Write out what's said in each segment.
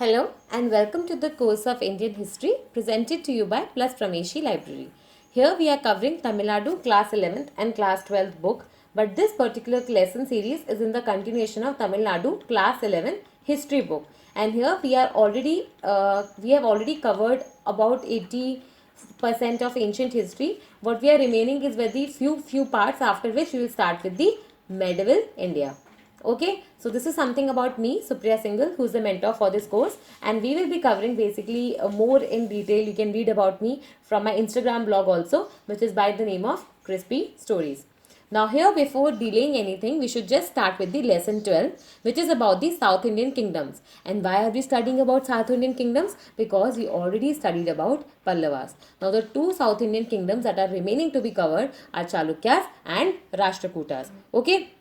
Hello and welcome to the course of Indian History presented to you by Plus Prameshi Library. Here we are covering Tamil Nadu class 11th and class 12th book, but this particular lesson series is in the continuation of Tamil Nadu class 11 history book, and here we have already covered about 80% of ancient history. What we are remaining is very few parts, after which we will start with the medieval India. Okay, so this is something about me, Supriya Singhal, who's the mentor for this course, and we will be covering basically more in detail. You can read about me from my Instagram blog also, which is by the name of Crispy Stories. Now here, before delaying anything, we should just start with the lesson 12, which is about the South Indian kingdoms. And why are we studying about South Indian kingdoms? Because we already studied about Pallavas. Now the two South Indian kingdoms that are remaining to be covered are Chalukyas and Rashtrakutas. Okay.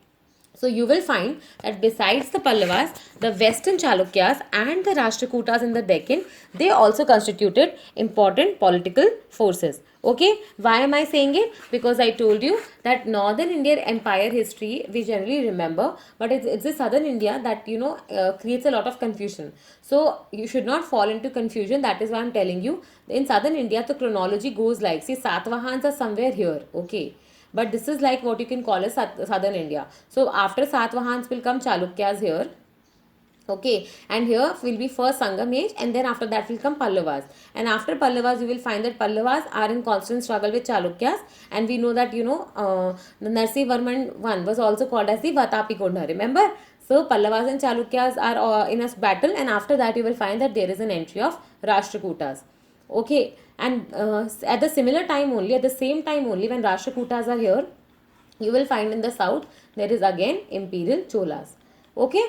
So you will find that besides the Pallavas, the Western Chalukyas and the Rashtrakutas in the Deccan, they also constituted important political forces. Okay, why am I saying it? Because I told you that Northern Indian Empire history we generally remember, but it's the Southern India that creates a lot of confusion. So you should not fall into confusion. That is why I'm telling you. In Southern India, the chronology goes like, see, Satvahans are somewhere here. Okay, but this is like what you can call as southern India. So after Satvahans will come Chalukyas here. Okay, and here will be first Sangam age, and then after that will come Pallavas. And after Pallavas, you will find that Pallavas are in constant struggle with Chalukyas, and we know that the Narsi Varman one was also called as the Vatapi Kondha. Remember? So Pallavas and Chalukyas are in a battle, and after that you will find that there is an entry of Rashtrakutas. Okay, and at the same time only, when Rashtrakutas are here, you will find in the south there is again Imperial Cholas. Okay.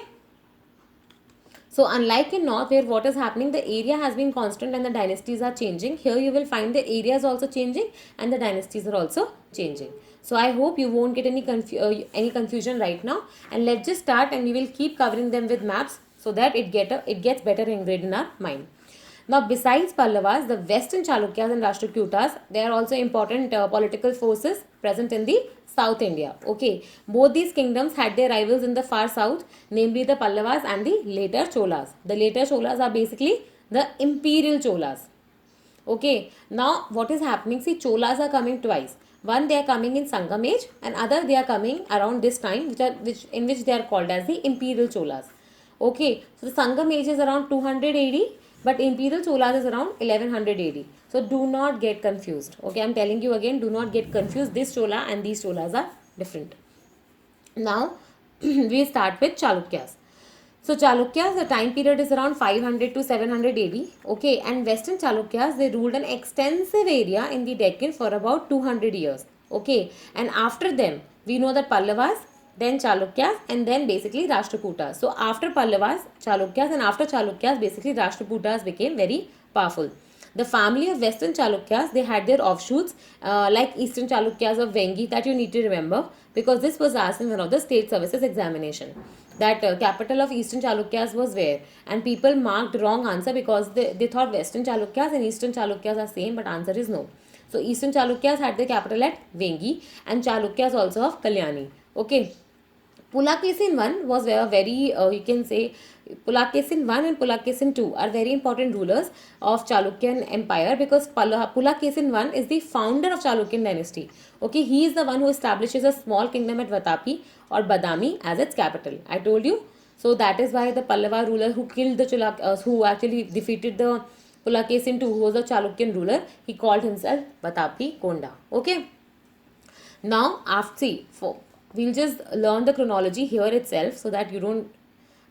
So unlike in north, where what is happening, the area has been constant and the dynasties are changing, here you will find the areas also changing and the dynasties are also changing. So I hope you won't get any confusion right now, and let's just start, and we will keep covering them with maps so that it gets better ingrained in our mind. Now, besides Pallavas, the Western Chalukyas and Rashtrakutas, they are also important political forces present in the South India. Okay, both these kingdoms had their rivals in the far south, namely the Pallavas and the later Cholas. The later Cholas are basically the Imperial Cholas. Okay, now what is happening? See, Cholas are coming twice. One, they are coming in Sangam age, and other they are coming around this time, in which they are called as the Imperial Cholas. Okay, so the Sangam age is around 200 AD, but Imperial Cholas is around 1100 AD. So do not get confused. Okay, I'm telling you again, do not get confused. This Chola and these Cholas are different. Now we start with Chalukyas. So Chalukyas, the time period is around 500 to 700 AD. Okay, and Western Chalukyas, they ruled an extensive area in the Deccan for about 200 years. Okay, and after them, we know that Pallavas, then Chalukyas, and then basically Rashtrakutas. So after Pallavas, Chalukyas, and after Chalukyas, basically Rashtrakutas became very powerful. The family of Western Chalukyas, they had their offshoots like Eastern Chalukyas of Vengi, that you need to remember, because this was asked in one of the state services examination. That capital of Eastern Chalukyas was where, and people marked wrong answer because they thought Western Chalukyas and Eastern Chalukyas are same, but answer is no. So Eastern Chalukyas had their capital at Vengi, and Chalukyas also of Kalyani. Okay. Pulakesin I was a very, you can say, Pulakesin I and Pulakesin II are very important rulers of Chalukyan Empire, because Pulakesin I is the founder of Chalukyan dynasty. Okay, he is the one who establishes a small kingdom at Vatapi or Badami as its capital. I told you. So that is why the Pallava ruler who killed the who actually defeated the Pulakesin II, who was a Chalukyan ruler, he called himself Vatapi Konda. Okay. Now, we'll just learn the chronology here itself so that you don't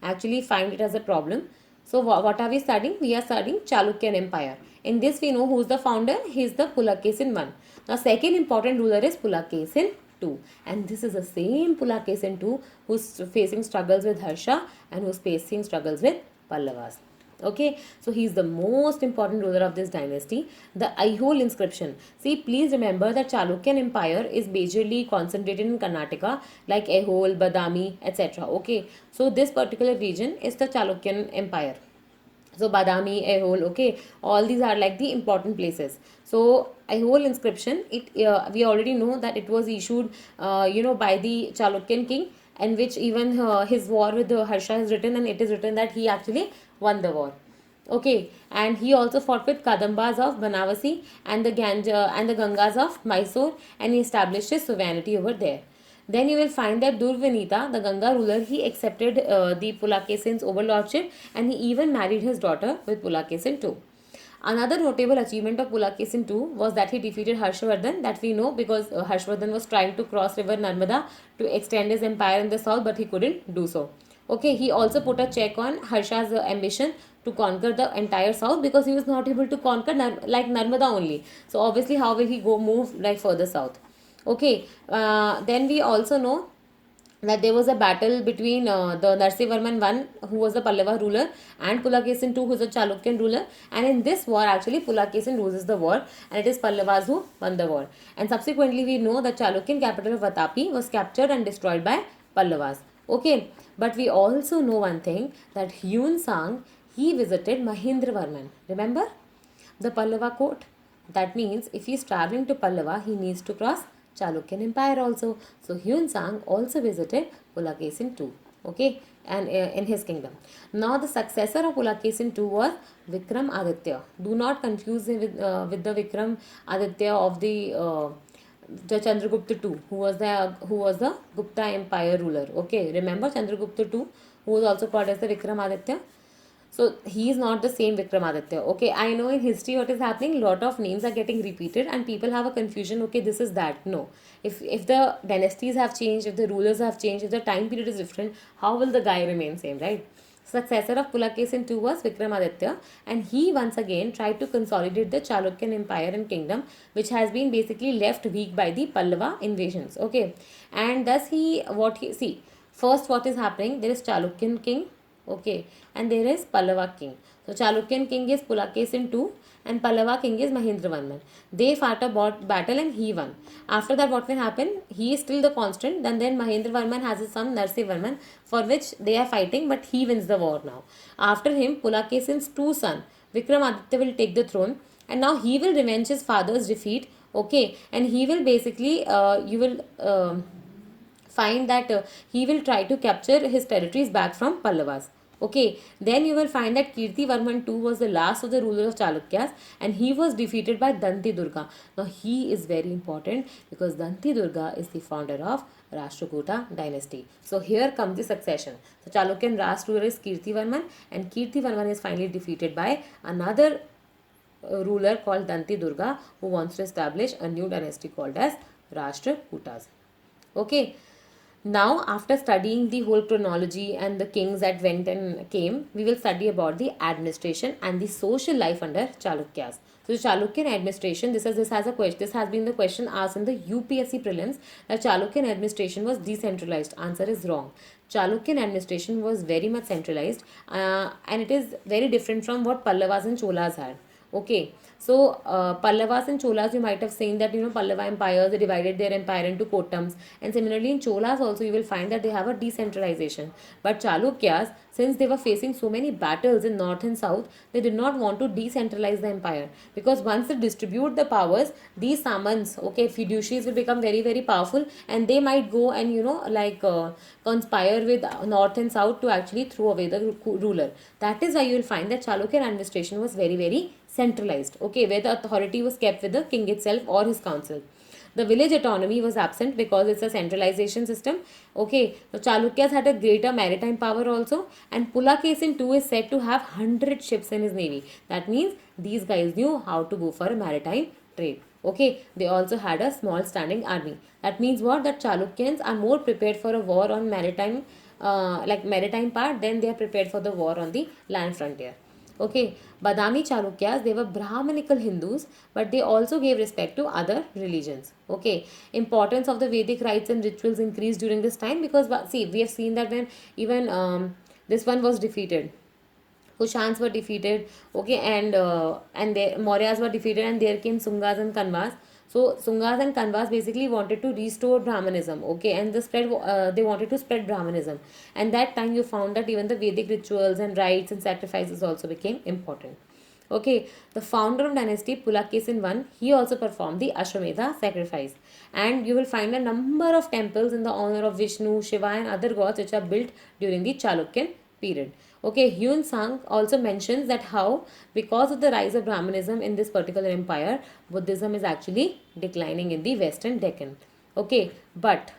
actually find it as a problem. So what are we studying? We are studying Chalukyan Empire. In this we know who's the founder. He is the Pulakesin I. Now second important ruler is Pulakesin II. And this is the same Pulakesin II who's facing struggles with Harsha and who's facing struggles with Pallavas. Okay, so he is the most important ruler of this dynasty. The Aihole inscription. See, please remember that Chalukyan Empire is majorly concentrated in Karnataka, like Aihole, Badami, etc. Okay, so this particular region is the Chalukyan Empire. So Badami, Aihole, okay, all these are like the important places. So Aihole inscription, we already know that it was issued, by the Chalukyan king, in which even his war with Harsha is written, and it is written that he actually won the war. Okay, and he also fought with Kadambas of Banavasi and the Gangas of Mysore, and he established his sovereignty over there. Then you will find that Durvanita, the Ganga ruler, he accepted the Pulakesin's overlordship, and he even married his daughter with Pulakesin too. Another notable achievement of Pulakesin too was that he defeated Harshvardhan, that we know because Harshvardhan was trying to cross river Narmada to extend his empire in the south, but he couldn't do so. Okay, he also put a check on Harsha's ambition to conquer the entire south, because he was not able to conquer like Narmada only. So obviously, how will he go move like further south? Okay, then we also know that there was a battle between the Narsivarman I, who was the Pallava ruler, and Pulakesin II, who was the Chalukyan ruler. And in this war, actually, Pulakesin loses the war, and it is Pallavas who won the war. And subsequently, we know that Chalukyan capital of Vatapi was captured and destroyed by Pallavas. Okay, but we also know one thing, that Hyun Sang, he visited Mahendravarman. Remember the Pallava court? That means if he is traveling to Pallava, he needs to cross Chalukyan Empire also. So Hyun Sang also visited Pulakesin too. Okay, and in his kingdom. Now the successor of Pulakesin II was Vikram Aditya. Do not confuse him with the Vikram Aditya of the Chandragupta II, who was the Gupta Empire ruler. Okay, remember Chandragupta II, who was also called as the Vikram Aditya. So he is not the same Vikramaditya. Okay, I know in history what is happening. Lot of names are getting repeated, and people have a confusion. Okay, this is that. No, if the dynasties have changed, if the rulers have changed, if the time period is different, how will the guy remain same, right? Successor of Pulakesin II was Vikramaditya, and he once again tried to consolidate the Chalukyan empire and kingdom, which has been basically left weak by the Pallava invasions. Okay, and thus he see, first what is happening, there is Chalukyan king. Okay, and there is Pallava king. So Chalukyan king is Pulakesin II, and Pallava king is Mahendravarman. They fought a battle and he won. After that, what will happen? He is still the constant. Then Mahendravarman has his son Narsivarman, for which they are fighting, but he wins the war now. After him, Pulakesin's two son Vikramaditya will take the throne, and now he will revenge his father's defeat. Okay, and he will basically you will. Find that he will try to capture his territories back from Pallavas. Okay, then you will find that Kirti Varman II was the last of the rulers of Chalukyas, and he was defeated by Danti Durga. Now he is very important because Danti Durga is the founder of Rashtrakuta dynasty. So here comes the succession. So Chalukyan last ruler is Kirti Varman, and Kirti Varman is finally defeated by another ruler called Danti Durga, who wants to establish a new dynasty called as Rashtrakutas. Okay, now, after studying the whole chronology and the kings that went and came, we will study about the administration and the social life under Chalukyas. So, the Chalukyan administration, this has been the question asked in the UPSC prelims, that Chalukyan administration was decentralized. Answer is wrong. Chalukyan administration was very much centralized, and it is very different from what Pallavas and Cholas had. Okay, so Pallavas and Cholas, you might have seen that Pallava empires, they divided their empire into kotams, and similarly in Cholas also you will find that they have a decentralization. But Chalukyas, since they were facing so many battles in north and south, they did not want to decentralize the empire, because once they distribute the powers, these samans, okay, fiduciaries will become very very powerful, and they might go and conspire with north and south to actually throw away the ruler. That is why you will find that Chalukyan administration was very very centralized, okay, where the authority was kept with the king itself or his council. The village autonomy was absent because it's a centralization system. Okay, so Chalukyas had a greater maritime power also, and Pulakesin II is said to have 100 ships in his navy. That means these guys knew how to go for a maritime trade. Okay, they also had a small standing army. That means what? That Chalukyans are more prepared for a war on maritime, maritime part, than they are prepared for the war on the land frontier. Okay, Badami Chalukyas, they were Brahmanical Hindus, but they also gave respect to other religions. Okay, importance of the Vedic rites and rituals increased during this time, because see, we have seen that when even this one was defeated, Kushans were defeated, okay, and the Mauryas were defeated, and there came Sungas and Kanvas. So Sungas and Kanvas basically wanted to restore Brahmanism, okay, and they wanted to spread Brahmanism, and that time you found that even the Vedic rituals and rites and sacrifices also became important. Okay, the founder of dynasty Pulakesin I, he also performed the Ashwamedha sacrifice, and you will find a number of temples in the honor of Vishnu, Shiva, and other gods which are built during the Chalukyan period. Okay, Hyun Sang also mentions that how, because of the rise of Brahmanism in this particular empire, Buddhism is actually declining in the Western Deccan. Okay, but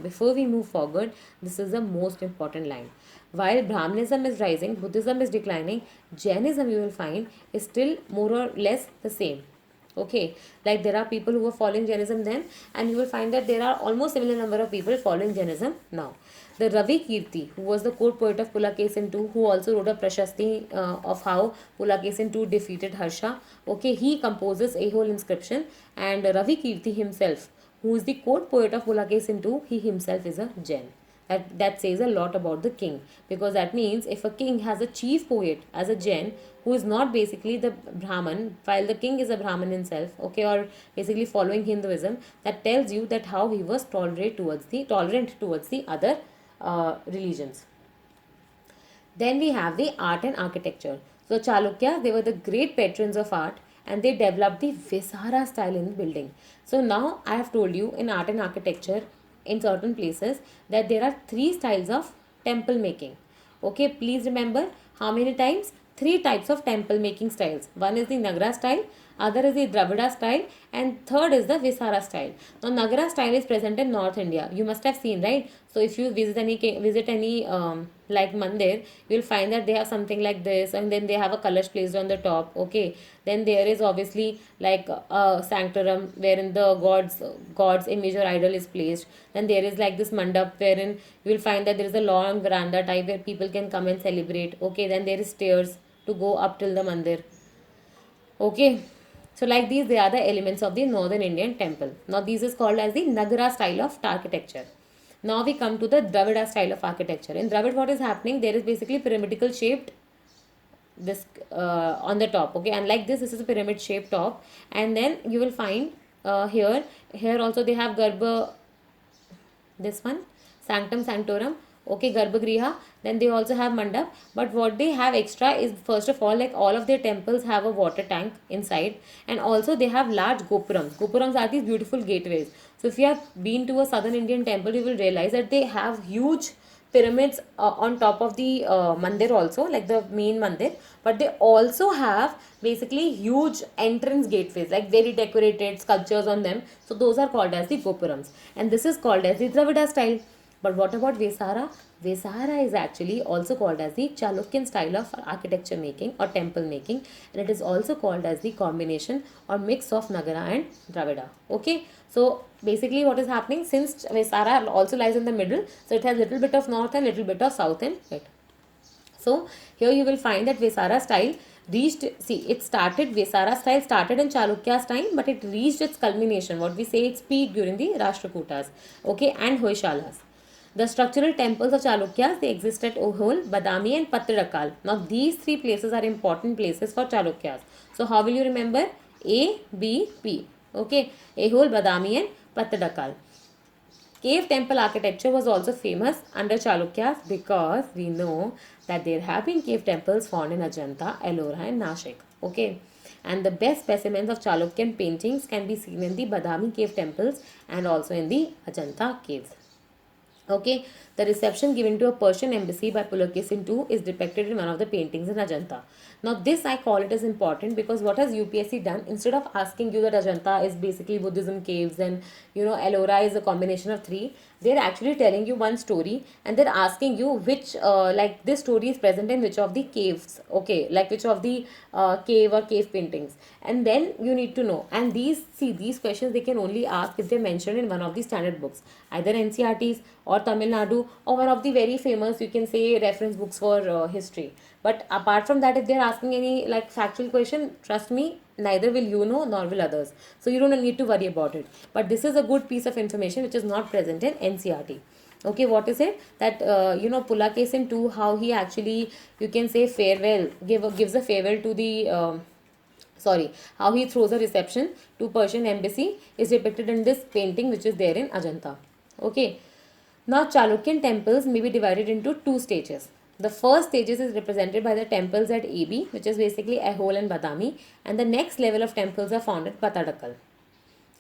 before we move forward, this is the most important line. While Brahmanism is rising, Buddhism is declining, Jainism, you will find, is still more or less the same. Okay, like there are people who were following Jainism then, and you will find that there are almost similar number of people following Jainism now. The Ravi Kirti, who was the court poet of Pulakesin II, who also wrote a Prashasti of how Pulakesin II defeated Harsha. Okay, he composes a whole inscription, and Ravi Kirti himself, who is the court poet of Pulakesin II, he himself is a Jain. That says a lot about the king, because that means if a king has a chief poet as a Jain who is not basically the Brahman, while the king is a Brahman himself, okay, or basically following Hinduism, that tells you that how he was tolerant towards the other religions. Then we have the art and architecture. So Chalukyas, they were the great patrons of art, and they developed the Visara style in building. So now I have told you in art and architecture in certain places that there are three styles of temple making. Okay, please remember how many times? Three types of temple making styles. One is the Nagara style, other is the Dravida style, and third is the Visara style. Now Nagara style is present in North India. You must have seen, right? So if you visit any like mandir, you will find that they have something like this, and then they have a kalash placed on the top. Okay, then there is obviously like a sanctorum wherein the god's image or idol is placed. Then there is like this mandap wherein you will find that there is a long veranda type where people can come and celebrate. Okay, then there is stairs to go up till the mandir. Okay, so like these, they are the elements of the northern Indian temple. Now this is called as the Nagara style of architecture. Now we come to the Dravida style of architecture. In Dravid, what is happening? There is basically pyramidal shaped this on the top. Okay, and like this is a pyramid shaped top, and then you will find here also they have Garbha, this one, Sanctum Sanctorum, okay, Garbhagriha. Then they also have Mandap, but what they have extra is, first of all, like all of their temples have a water tank inside, and also they have large gopurams are these beautiful gateways. So if you have been to a southern Indian temple, you will realize that they have huge pyramids on top of the mandir also, like the main mandir, but they also have basically huge entrance gateways, like very decorated sculptures on them. So those are called as the gopurams, and this is called as the Dravida style. But what about Vesara? Vesara is actually also called as the Chalukyan style of architecture making or temple making, and it is also called as the combination or mix of Nagara and Dravida. Okay, so basically what is happening, since Vesara also lies in the middle, so it has little bit of north and little bit of south in it. So here you will find that Vesara style reached, see, Vesara style started in Chalukya's time, but it reached its culmination, what we say its peak, during the Rashtrakutas, okay, and Hoysalas. The structural temples of Chalukyas, they exist at Ohol, Badami and Patradakal. Now these three places are important places for Chalukyas. So how will you remember? A, B, P. Okay, Ehol, Badami and Patradakal. Cave temple architecture was also famous under Chalukyas because we know that there have been cave temples found in Ajanta, Ellora and Nashik. Okay, and the best specimens of Chalukyan paintings can be seen in the Badami cave temples and also in the Ajanta caves. Okay, the reception given to a Persian embassy by Pulakesin II is depicted in one of the paintings in Ajanta. Now this I call it as important because what has UPSC done? Instead of asking you that Ajanta is basically Buddhism caves and Ellora is a combination of three, they're actually telling you one story and they're asking you which like this story is present in which of the caves, okay, like which of the cave or cave paintings, and then you need to know. And these questions they can only ask if they're mentioned in one of the standard books, either NCRTs or Tamil Nadu or one of the very famous, you can say, reference books for history. But apart from that, if they're asking any like factual question, trust me, neither will you know nor will others. So you don't need to worry about it. But this is a good piece of information which is not present in NCRT. Okay, what is it? That Pulakesin II, how he actually, you can say, gives a farewell to the how he throws a reception to Persian embassy is depicted in this painting which is there in Ajanta. Okay. Now Chalukyan temples may be divided into two stages. The first stages is represented by the temples at AB, which is basically Aihole and Badami, and the next level of temples are found at Patadakal.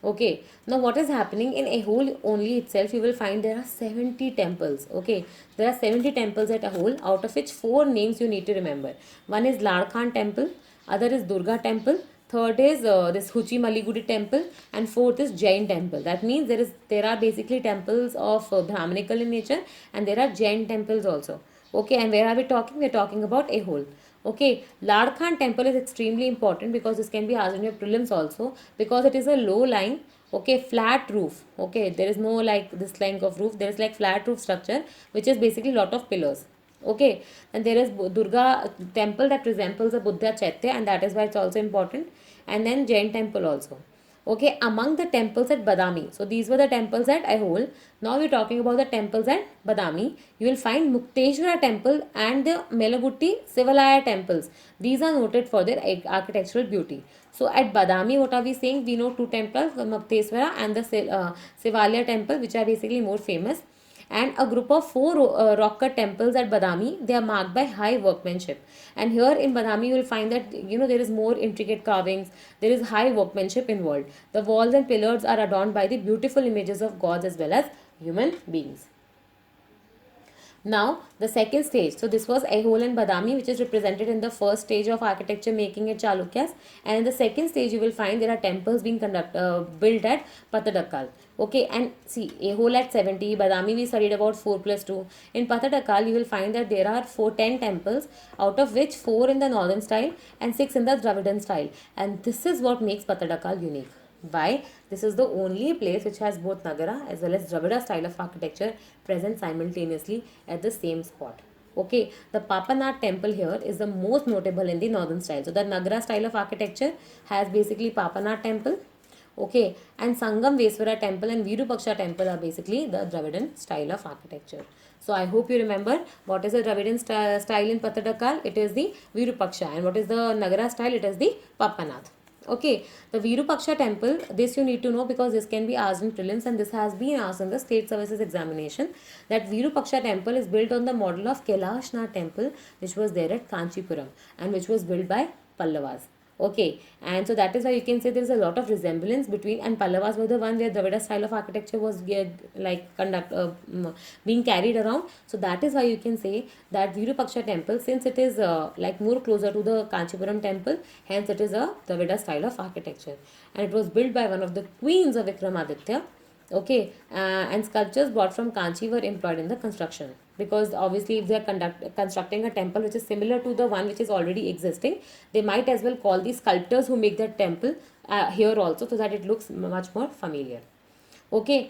Okay, now what is happening in Ahole only itself, you will find there are 70 temples. Okay, there are 70 temples at Ahole, out of which four names you need to remember. One is Ladkhan temple, other is Durga temple, third is this Huchi Maligudi temple, and fourth is Jain temple. That means there are basically temples of Brahminical in nature, and there are Jain temples also. Okay, and where are we talking? We are talking about Ahole. Okay, Ladkhan temple is extremely important because this can be asked in your prelims also, because it is a low lying, okay, flat roof. Okay, there is no like this length of roof, there is like flat roof structure which is basically lot of pillars. Okay, and there is Durga temple that resembles a Buddha Chaitya, and that is why it's also important. And then Jain temple also. Okay, among the temples at Badami, so these were the temples at Aihole. Now we're talking about the temples at Badami. You will find Mukteshwara temple and the Melagutti Sivalaya temples. These are noted for their architectural beauty. So at Badami, what are we saying? We know two temples, the Mukteshwara and the Sivalaya temple, which are basically more famous, and a group of four rock cut temples at Badami. They are marked by high workmanship. And here in Badami, you will find that there is more intricate carvings. There is high workmanship involved. The walls and pillars are adorned by the beautiful images of gods as well as human beings. Now, the second stage. So, this was Aihole and Badami, which is represented in the first stage of architecture making at Chalukyas. And in the second stage, you will find there are temples being built at Patadakkal. Okay, and see, Aihole at 70, Badami we studied about 4 plus 2. In Patadakkal, you will find that there are 10 temples, out of which 4 in the northern style and 6 in the Dravidian style. And this is what makes Patadakkal unique. Why? This is the only place which has both Nagara as well as Dravida style of architecture present simultaneously at the same spot. Okay, the Papanath temple here is the most notable in the northern style. So the Nagara style of architecture has basically Papanath temple. Okay, and Sangam Veswara temple and Virupaksha temple are basically the Dravidian style of architecture. So I hope you remember what is the Dravidian style in Patadakkal. It is the Virupaksha, and what is the Nagara style? It is the Papanath. Okay, the Virupaksha temple, this you need to know because this can be asked in prelims, and this has been asked in the state services examination, that Virupaksha temple is built on the model of Kailashnath temple, which was there at Kanchipuram and which was built by Pallavas. Okay, and so that is why you can say there is a lot of resemblance between, and Pallavas were the one where Dravida style of architecture was being carried around. So that is why you can say that Virupaksha temple, since it is like more closer to the Kanchipuram temple, hence it is a Dravida style of architecture, and it was built by one of the queens of Vikramaditya. Okay, and sculptures brought from Kanchi were employed in the construction, because obviously if they are constructing a temple which is similar to the one which is already existing, they might as well call the sculptors who make that temple here also, so that it looks much more familiar. Okay,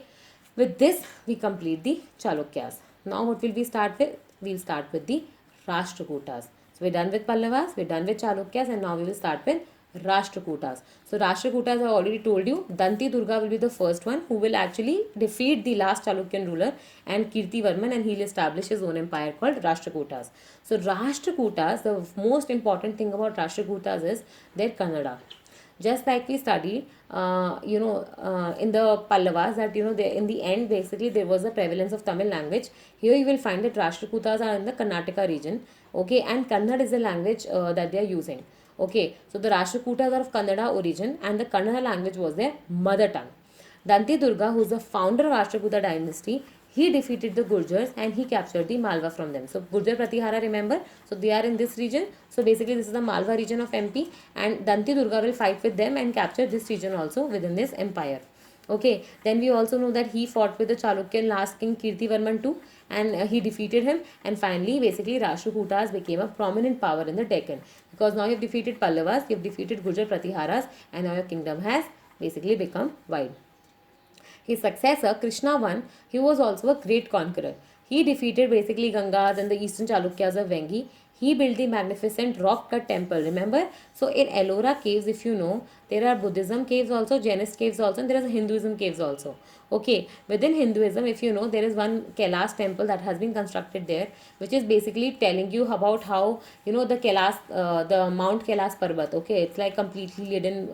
with this we complete the Chalukyas. Now what will we start with? We'll start with the Rashtrakutas. So we're done with Pallavas, we're done with Chalukyas, and now we will start with Rashtrakutas. So Rashtrakutas, I already told you, Danti Durga will be the first one who will actually defeat the last Chalukyan ruler and Kirti Varman, and he'll establish his own empire called Rashtrakutas. So Rashtrakutas, the most important thing about Rashtrakutas is their Kannada. Just like we studied in the Pallavas, that they, in the end basically there was a prevalence of Tamil language. Here you will find that Rashtrakutas are in the Karnataka region. Okay, and Kannada is the language that they are using. Okay, so the Rashtrakutas are of Kannada origin, and the Kannada language was their mother tongue. Danti Durga, who is the founder of Rashtrakuta dynasty, he defeated the Gurjars and he captured the Malwa from them. So Gurjar Pratihara, remember, so they are in this region. So basically this is the Malwa region of MP, and Danti Durga will fight with them and capture this region also within this empire. Okay, then we also know that he fought with the Chalukyan last king Kirtivarman too, and he defeated him, and finally basically Rashtrakutas became a prominent power in the Deccan, because now you have defeated Pallavas, you have defeated Gurjar Pratiharas, and now your kingdom has basically become wide. His successor, Krishna I, he was also a great conqueror. He defeated basically Gangas and the eastern Chalukyas of Vengi. He built the magnificent rock-cut temple, remember? So in Ellora caves, if you know, there are Buddhism caves also, Jainist caves also, and there is Hinduism caves also. Okay, within Hinduism, if you know, there is one Kailash temple that has been constructed there, which is basically telling you about how, the Kailash, the Mount Kailash Parbat, okay, it's like completely hidden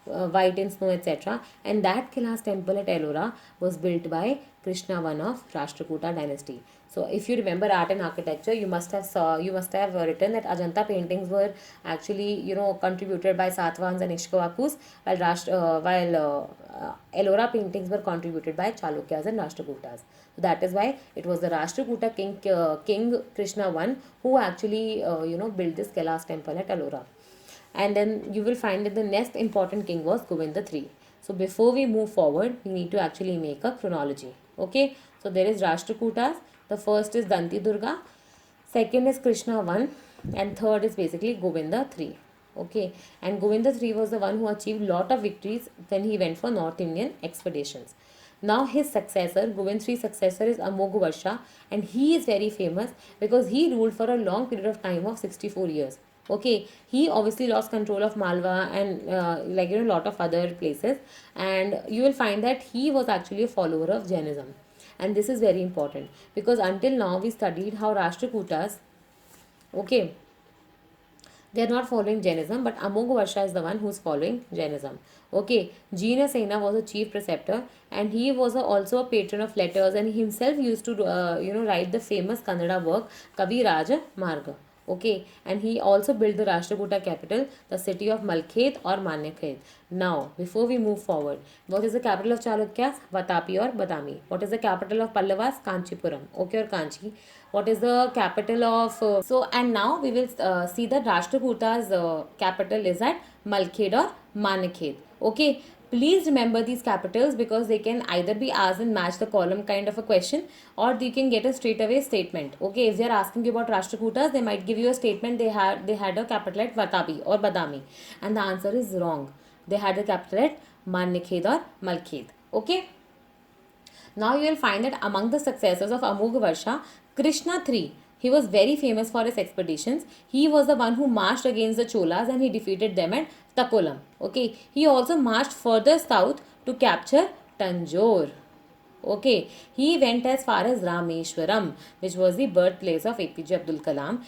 white in snow, etc. And that Kailash temple at Ellora was built by Krishna I of Rashtrakuta dynasty. So if you remember art and architecture, you must have written that Ajanta paintings were actually, contributed by Satvans and Ishkawakus, while Ellora paintings were contributed by Chalukyas and Rashtrakutas. So that is why it was the Rashtrakuta King Krishna I who actually built this Kailas temple at Ellora. And then you will find that the next important king was Govinda III. So before we move forward, we need to actually make a chronology. Okay, so there is Rashtrakutas. The first is Danti Durga, second is Krishna I, and third is basically Govinda III. Okay, and Govinda III was the one who achieved lot of victories when he went for North Indian expeditions. Now his successor, Govind III's successor, is Amogh and he is very famous because he ruled for a long period of time of 64 years. Okay, he obviously lost control of Malwa and lot of other places, and you will find that he was actually a follower of Jainism. And this is very important because until now we studied how Rashtrakutas, okay, they are not following Jainism, but Amogh is the one who is following Jainism. Okay, Jinasena was a chief preceptor, and he was also a patron of letters, and he himself used to write the famous Kannada work Kavi Raja Marga. Okay, and he also built the Rashtrakuta capital, the city of Malkhed or Manyakhed. Now, before we move forward, what is the capital of Chalukyas? Vatapi or Badami. What is the capital of Pallavas? Kanchipuram. Okay, or Kanchi. What is the capital of and now we will see that Rashtrakutas capital is at Malkhed or Manyakhed. Okay, please remember these capitals because they can either be asked and match the column kind of a question, or you can get a straight away statement. Okay, if they are asking you about Rashtrakutas, they might give you a statement they had a capital at Vatapi or Badami, and the answer is wrong. They had a capital at Manyakhed or Malkhed. Okay. Now you will find that among the successors of Amogh Krishna III, he was very famous for his expeditions. He was the one who marched against the Cholas and he defeated them at Takolam. Okay, he also marched further south to capture Tanjore. Okay, he went as far as Rameshwaram, which was the birthplace of APJ Abdul Kalam,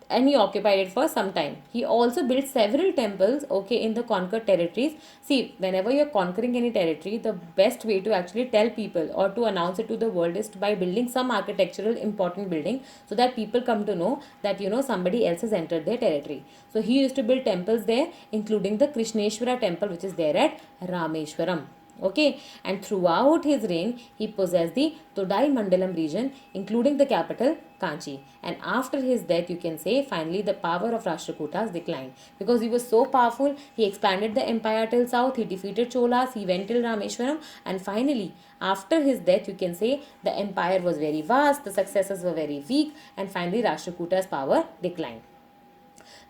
and he occupied it for some time. He also built several temples, okay, in the conquered territories. See, whenever you're conquering any territory, the best way to actually tell people or to announce it to the world is by building some architectural important building so that people come to know that somebody else has entered their territory. So he used to build temples there, including the Krishneshwara temple, which is there at Rameshwaram. Okay, and throughout his reign, he possessed the Todai Mandalam region, including the capital Kanchi. And after his death, you can say finally the power of Rashtrakutas declined because he was so powerful. He expanded the empire till south, he defeated Cholas, he went till Rameshwaram, and finally, after his death, you can say the empire was very vast, the successors were very weak, and finally Rashtrakutas' power declined.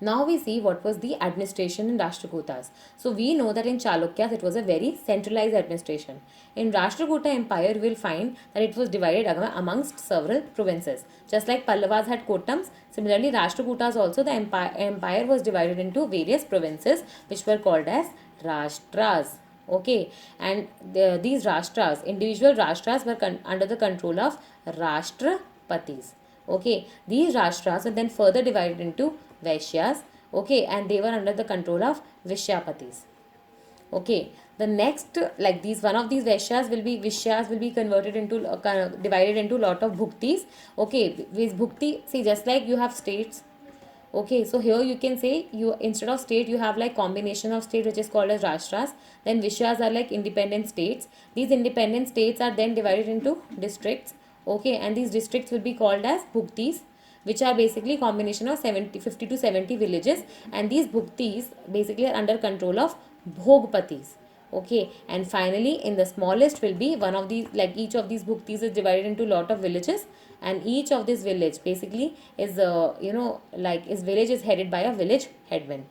Now we see what was the administration in Rashtrakutas. So we know that in Chalukyas it was a very centralized administration. In Rashtrakuta Empire we will find that it was divided amongst several provinces. Just like Pallavas had Kotams, similarly Rashtrakutas also the empire was divided into various provinces which were called as Rashtras. Okay, and these Rashtras, individual Rashtras were under the control of Rashtrapatis. Okay, these Rashtras were then further divided into Vaishyas, okay, and they were under the control of Vishyapatis. Okay, the next, like these, one of these Vaishyas will be converted into, divided into lot of Bhuktis. Okay, these Bhukti, see, just like you have states. Okay, so here you can say, you instead of state you have like combination of state which is called as Rashtras. Then Vishyas are like independent states. These independent states are then divided into districts. Okay, and these districts will be called as Bhuktis, which are basically combination of 50 to 70 villages, and these Bhuktis basically are under control of Bhogpatis. Okay, and finally in the smallest will be one of these, like each of these Bhuktis is divided into lot of villages, and each of this village basically is village is headed by a village headman.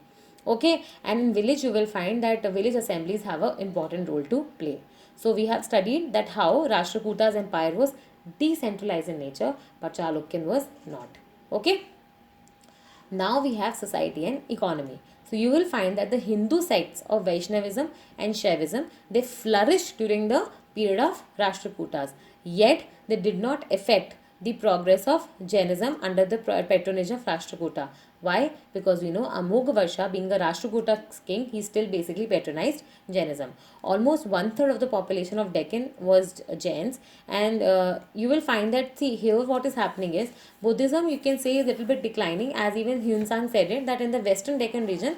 Okay, and in village you will find that village assemblies have an important role to play. So we have studied that how Rashtrakutas empire was decentralized in nature, but Chalukyan was not. Okay. Now we have society and economy. So you will find that the Hindu sects of Vaishnavism and Shaivism, they flourished during the period of Rashtrakutas. Yet they did not affect the progress of Jainism under the patronage of Rashtrakuta. Why? Because we know Amoghavasha, being a Rashtrakuta king, he still basically patronized Jainism. Almost one third of the population of Deccan was Jains, and you will find that, see, here what is happening is Buddhism, you can say, is a little bit declining, as even Hyun Sang said it, that in the western Deccan region,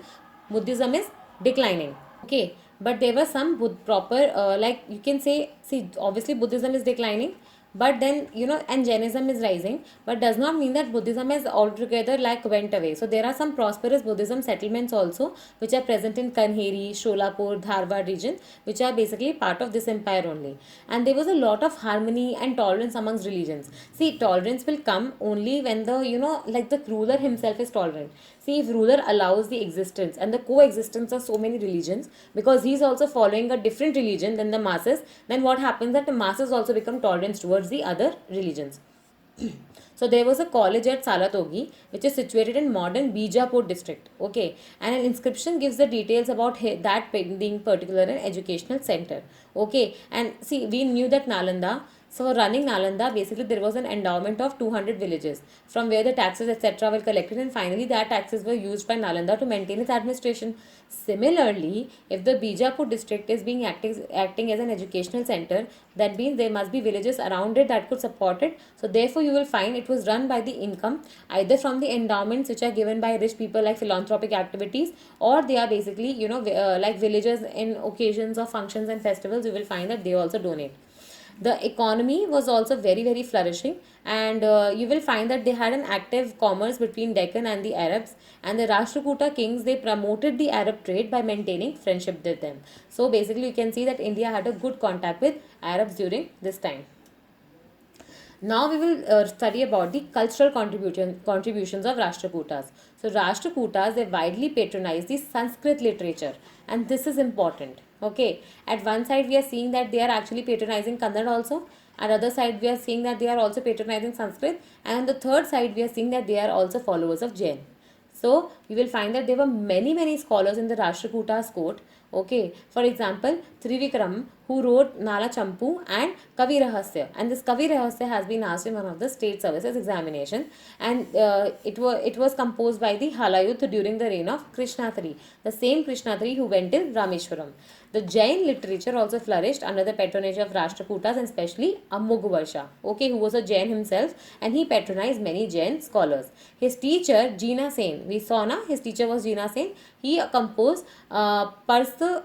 Buddhism is declining. Okay, but there were some proper, like you can say, see, obviously Buddhism is declining, but then, and Jainism is rising, but does not mean that Buddhism is altogether like went away. So there are some prosperous Buddhism settlements also which are present in Kanheri, Sholapur, Dharwad region, which are basically part of this empire only. And there was a lot of harmony and tolerance amongst religions. See, tolerance will come only when the, like the ruler himself is tolerant. See, if ruler allows the existence and the coexistence of so many religions, because he is also following a different religion than the masses, then what happens that the masses also become tolerant towards the other religions. So there was a college at Salatogi which is situated in modern Bijapur district. Okay, and an inscription gives the details about that being particular an educational center. Okay, and see, we knew that Nalanda. So running Nalanda, basically there was an endowment of 200 villages from where the taxes etc. were collected, and finally that taxes were used by Nalanda to maintain its administration. Similarly, if the Bijapur district is being acting as an educational center, that means there must be villages around it that could support it. So therefore you will find it was run by the income either from the endowments which are given by rich people like philanthropic activities, or they are basically like villagers in occasions of functions and festivals. You will find that they also donate. The economy was also very, very flourishing, and you will find that they had an active commerce between Deccan and the Arabs, and the Rashtrakuta kings, they promoted the Arab trade by maintaining friendship with them. So basically you can see that India had a good contact with Arabs during this time. Now we will study about the cultural contributions of Rashtrakutas. So Rashtrakutas, they widely patronize the Sanskrit literature, and this is important. Okay, at one side we are seeing that they are actually patronizing Kannada also. At other side we are seeing that they are also patronizing Sanskrit, and on the third side we are seeing that they are also followers of Jain. So you will find that there were many scholars in the Rashtrakutas court. Okay, for example, Trivikram, who wrote Nala Champu and Kavi Rahasya, and this Kavi Rahasya has been asked in one of the state services examination, and it was composed by the Halayuth during the reign of Krishnatri, the same Krishnatri who went in Rameshwaram. The Jain literature also flourished under the patronage of Rashtrakutas, and especially Amoghavasha, okay, who was a Jain himself, and he patronized many Jain scholars. His teacher, Jina Sen, we saw na, his teacher was Jina Sen. He composed Parsva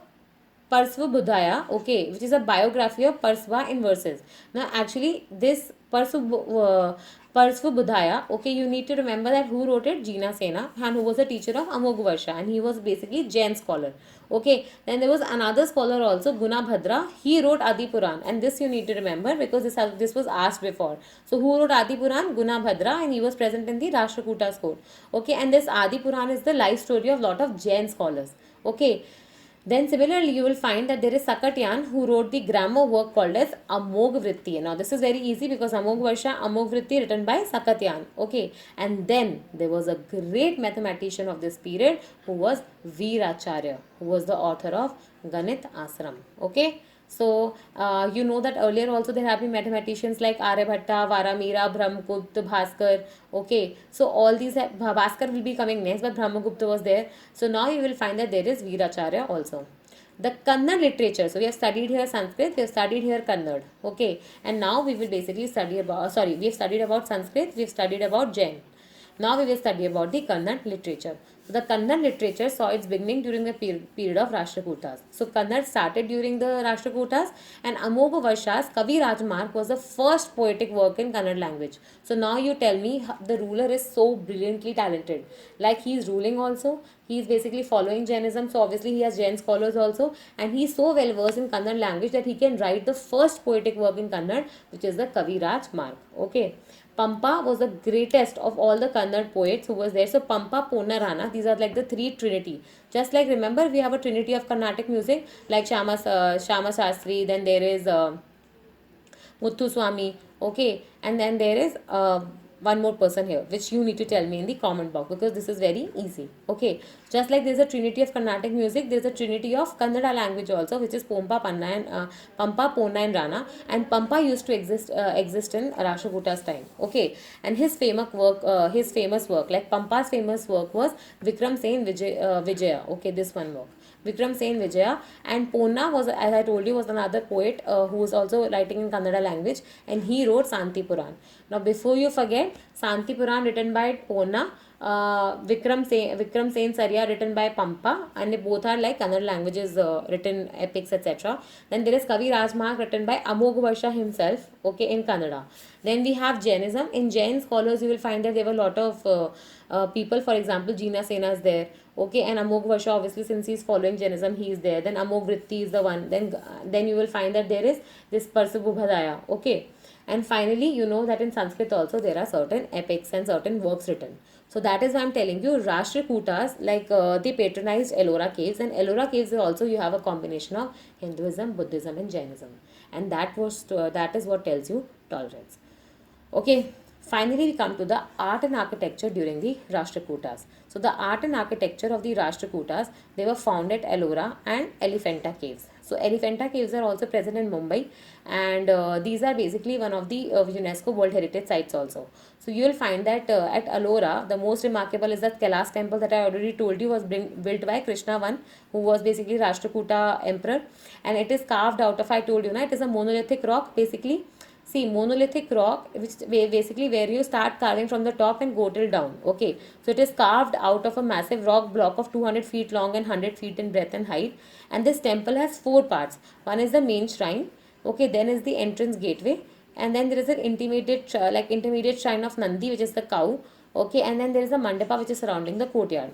Budhaya, okay, which is a biography of Parsva in verses. Now, actually, this Parsva Budhaya, okay, you need to remember that who wrote it? Jina Sena, and who was a teacher of Amoghavasha, and he was basically Jain scholar. Okay, then there was another scholar also, Guna Bhadra. He wrote Adi Puran, and this you need to remember because this was asked before. So who wrote Adi Puran? Guna Bhadra, and he was present in the Rashtrakutas court. Okay, and this Adi Puran is the life story of lot of Jain scholars. Okay. Then similarly, you will find that there is Sakatyan who wrote the grammar work called as Amog Vritti. Now this is very easy because Amog Varsha, Amog Vritti written by Sakatyan. Okay. And then there was a great mathematician of this period who was Veeracharya, who was the author of Ganit Asram. Okay. So, you know that earlier also there have been mathematicians like Aryabhatta, Varamira, Brahmagupta, Bhaskar. Okay, so all these, Bhaskar will be coming next, but Brahmagupta was there. So now you will find that there is Veeracharya also. The Kannada literature, so we have studied here Sanskrit, we have studied here Kannada. Okay, and now we will basically study about, we have studied about Sanskrit, we have studied about Jain. Now we will study about the Kannada literature. So the Kannada literature saw its beginning during the period of Rashtrakutas. So Kannada started during the Rashtrakutas, and Amoghavasha's Kavi Rajmarg was the first poetic work in Kannada language. So now you tell me, the ruler is so brilliantly talented. Like he is ruling also, he is basically following Jainism, so obviously he has Jain scholars also, and he is so well versed in Kannada language that he can write the first poetic work in Kannada, which is the Kavi Rajmarg. Okay. Pampa was the greatest of all the Kannada poets who was there. So Pampa, Ponna Rana, these are like the three trinity. Just like remember we have a trinity of Carnatic music like Shama Shastri, then there is Muthu Swami, okay, and then there is one more person here, which you need to tell me in the comment box, because this is very easy. Okay, just like there's a trinity of Carnatic music, there's a trinity of Kannada language also, which is Pampa, Ponna and Rana. And Pampa used to exist in Rashtrakutas time. Okay, and his famous work, like Pampa's famous work was Vikram Sen Vijaya. Okay, this one work. Vikram Sen Vijaya. And Ponna was, as I told you, was another poet who was also writing in Kannada language, and he wrote Santi Puran. Now, before you forget, Santi Puran written by Ponna, Vikram Sen Sarya written by Pampa, and they both are like Kannada languages, written epics, etc. Then there is Kavi Rajmahak written by Amogh Varsha himself, okay, in Kannada. Then we have Jainism. In Jain scholars, you will find that there were a lot of people. For example, Jina Sena is there, okay, and Amogh Varsha, obviously, since he is following Jainism, he is there. Then Amogh Vritti is the one. Then you will find that there is this Parsubhadaya, okay. And finally, you know that in Sanskrit also there are certain epics and certain works written. So that is why I'm telling you, Rashtrakutas, like they patronized Ellora caves, and Ellora caves also you have a combination of Hinduism, Buddhism, and Jainism, and that is what tells you tolerance. Okay, finally we come to the art and architecture during the Rashtrakutas. So the art and architecture of the Rashtrakutas, they were found at Ellora and Elephanta caves. So Elephanta caves are also present in Mumbai, and these are basically one of the UNESCO World Heritage Sites also. So you will find that at Ellora, the most remarkable is that Kailas temple that I already told you was built by Krishna I, who was basically Rashtrakuta emperor, and it is carved out of, I told you, it is a monolithic rock basically. See, monolithic rock, which basically where you start carving from the top and go till down. Okay, so it is carved out of a massive rock block of 200 feet long and 100 feet in breadth and height. And this temple has four parts. One is the main shrine. Okay, then is the entrance gateway, and then there is an intermediate shrine of Nandi, which is the cow. Okay, and then there is a mandapa which is surrounding the courtyard.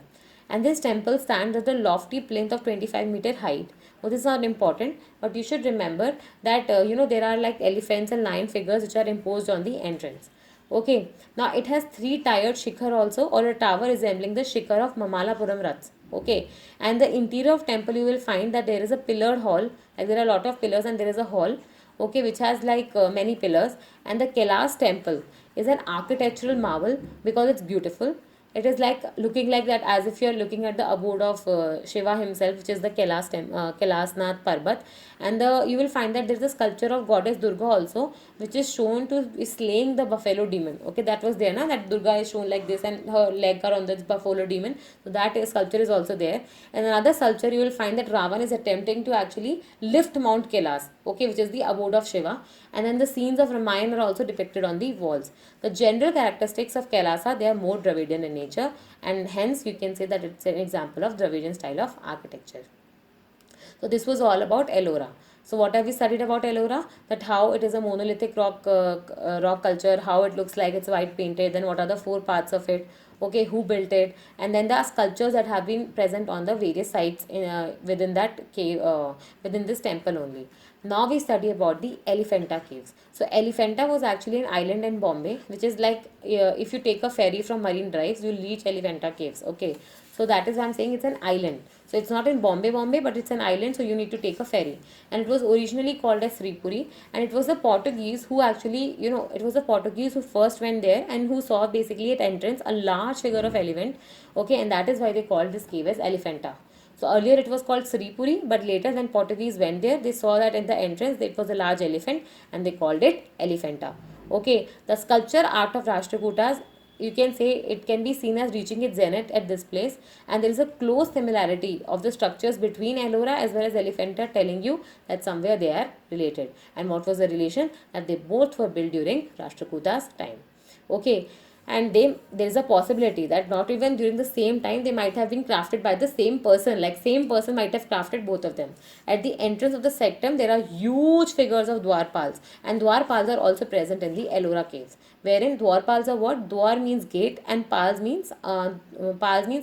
And this temple stands at a lofty plinth of 25-meter height. Well, this is not important, but you should remember that there are like elephants and lion figures which are imposed on the entrance. Okay, now it has three-tiered shikhar also, or a tower resembling the shikhar of Mamalapuram Rats. Okay, and the interior of temple, you will find that there is a pillared hall, like there are a lot of pillars and there is a hall, okay, which has like many pillars. And the Kailas temple is an architectural marvel because it's beautiful. It is like looking like that, as if you are looking at the abode of Shiva himself, which is the Kailasnath Parbat. And you will find that there is a sculpture of goddess Durga also, which is shown to be slaying the buffalo demon. Okay, that was there, na, that Durga is shown like this and her leg are on the buffalo demon. So that sculpture is also there. And another sculpture, you will find that Ravan is attempting to actually lift Mount Kailas, okay, which is the abode of Shiva. And then the scenes of Ramayana are also depicted on the walls. The general characteristics of Kailasa, they are more Dravidian in nature, and hence you can say that it's an example of Dravidian style of architecture. So this was all about Ellora. So what have we studied about Ellora? That how it is a monolithic rock culture, how it looks like, it's white painted, then what are the four parts of it, okay, who built it, and then the sculptures that have been present on the various sites within that cave, within this temple only. Now we study about the Elephanta caves. So Elephanta was actually an island in Bombay, which is like if you take a ferry from Marine Drives, you'll reach Elephanta caves. Okay, so that is why I'm saying it's an island. So it's not in Bombay, but it's an island, so you need to take a ferry. And it was originally called as Sripuri, and it was the Portuguese who actually, it was the Portuguese who first went there and who saw basically at entrance a large figure of elephant. Okay, and that is why they called this cave as Elephanta. So earlier it was called Sripuri, but later when Portuguese went there, they saw that in the entrance it was a large elephant and they called it Elephanta. Okay, the sculpture art of Rashtrakutas, you can say it can be seen as reaching its zenith at this place, and there is a close similarity of the structures between Ellora as well as Elephanta, telling you that somewhere they are related. And what was the relation? That they both were built during Rashtrakutas time. Okay, and there is a possibility that not even during the same time they might have been crafted by the same person, like same person might have crafted both of them. At the entrance of the sectum there are huge figures of Dwarpals, and Dwarpals are also present in the Ellora caves, wherein Dwarpals are what? Dwar means gate and Pals means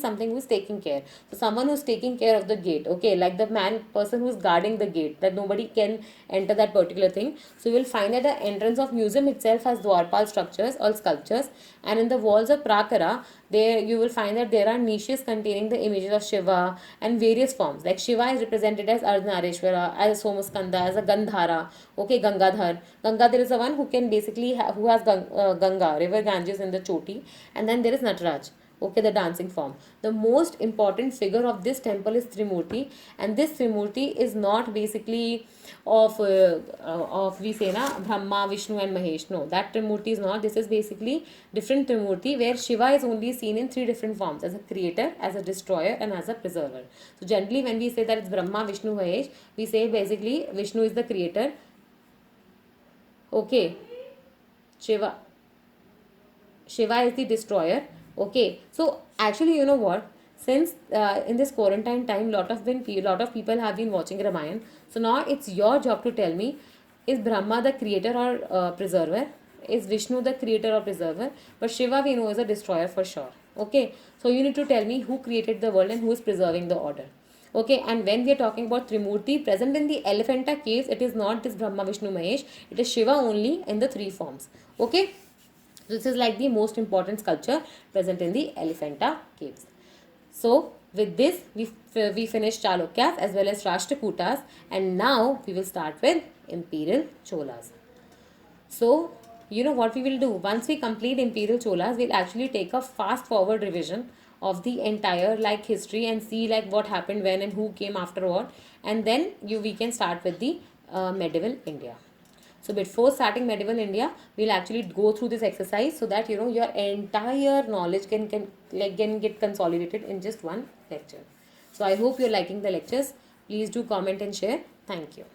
something who is taking care. So someone who is taking care of the gate, okay, like the person who is guarding the gate, that nobody can enter that particular thing. So you will find that the entrance of museum itself has Dwarpal structures or sculptures, and in the walls of Prakara there you will find that there are niches containing the images of Shiva and various forms. Like Shiva is represented as Ardhanarishwara, as a Somaskanda, as a Gandhara, okay, Gangadhar. Gangadhar is the one who can basically who has Ganga, river Ganges in the choti, and then there is Nataraj. Okay, the dancing form. The most important figure of this temple is Trimurti, and this Trimurti is not basically of we say na Brahma, Vishnu, and Mahesh. No, that Trimurti is not. This is basically different Trimurti where Shiva is only seen in three different forms: as a creator, as a destroyer, and as a preserver. So generally, when we say that it's Brahma, Vishnu, Mahesh, we say basically Vishnu is the creator. Okay, Shiva Shiva is the destroyer. Okay, so actually, you know what? Since in this quarantine time, lot of people have been watching Ramayan. So now it's your job to tell me: is Brahma the creator or preserver? Is Vishnu the creator or preserver? But Shiva we know is a destroyer for sure. Okay, so you need to tell me who created the world and who is preserving the order. Okay, and when we are talking about Trimurti present in the Elephanta caves, it is not this Brahma, Vishnu, Mahesh. It is Shiva only in the three forms. Okay. This is like the most important sculpture present in the Elephanta caves. So with this we finished Chalukyas as well as Rashtrakutas, and now we will start with Imperial Cholas. So you know what we will do once we complete Imperial Cholas, we'll actually take a fast forward revision of the entire like history and see like what happened when and who came after what, and then we can start with the medieval India. So before starting medieval India, we'll actually go through this exercise so that you know your entire knowledge can get consolidated in just one lecture. So I hope you're liking the lectures. Please do comment and share. Thank you.